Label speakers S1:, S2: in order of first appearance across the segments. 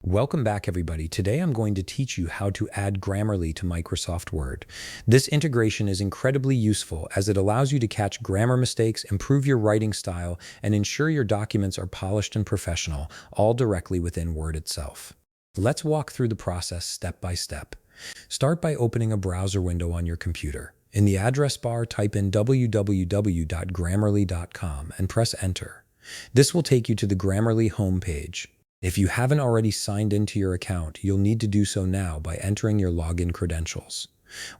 S1: Welcome back, everybody. Today I'm going to teach you how to add Grammarly to Microsoft Word. This integration is incredibly useful as it allows you to catch grammar mistakes, improve your writing style, and ensure your documents are polished and professional, all directly within Word itself. Let's walk through the process step by step. Start by opening a browser window on your computer. In the address bar, type in www.grammarly.com and press enter. This will take you to the Grammarly homepage. If you haven't already signed into your account, you'll need to do so now by entering your login credentials.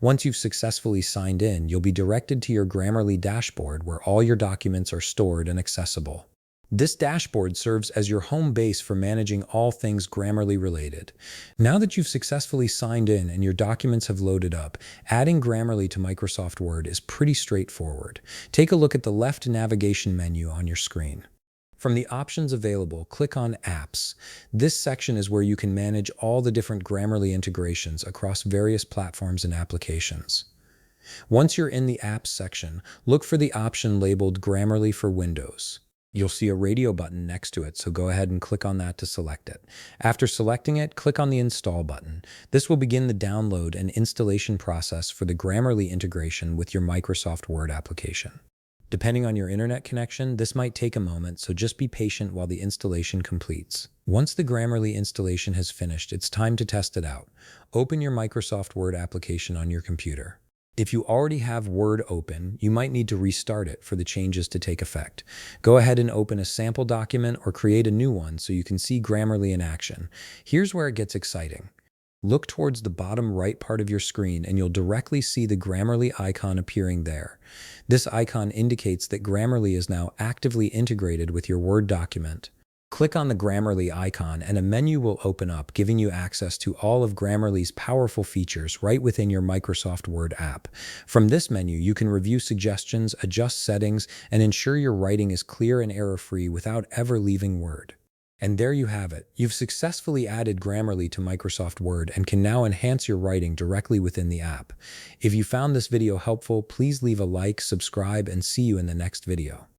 S1: Once you've successfully signed in, you'll be directed to your Grammarly dashboard where all your documents are stored and accessible. This dashboard serves as your home base for managing all things Grammarly related. Now that you've successfully signed in and your documents have loaded up, adding Grammarly to Microsoft Word is pretty straightforward. Take a look at the left navigation menu on your screen. From the options available, click on Apps. This section is where you can manage all the different Grammarly integrations across various platforms and applications. Once you're in the Apps section, look for the option labeled Grammarly for Windows. You'll see a radio button next to it, so go ahead and click on that to select it. After selecting it, click on the Install button. This will begin the download and installation process for the Grammarly integration with your Microsoft Word application. Depending on your internet connection, this might take a moment, so just be patient while the installation completes. Once the Grammarly installation has finished, it's time to test it out. Open your Microsoft Word application on your computer. If you already have Word open, you might need to restart it for the changes to take effect. Go ahead and open a sample document or create a new one so you can see Grammarly in action. Here's where it gets exciting. Look towards the bottom right part of your screen and you'll directly see the Grammarly icon appearing there. This icon indicates that Grammarly is now actively integrated with your Word document. Click on the Grammarly icon and a menu will open up, giving you access to all of Grammarly's powerful features right within your Microsoft Word app. From this menu, you can review suggestions, adjust settings, and ensure your writing is clear and error-free without ever leaving Word. And there you have it. You've successfully added Grammarly to Microsoft Word and can now enhance your writing directly within the app. If you found this video helpful, please leave a like, subscribe, and see you in the next video.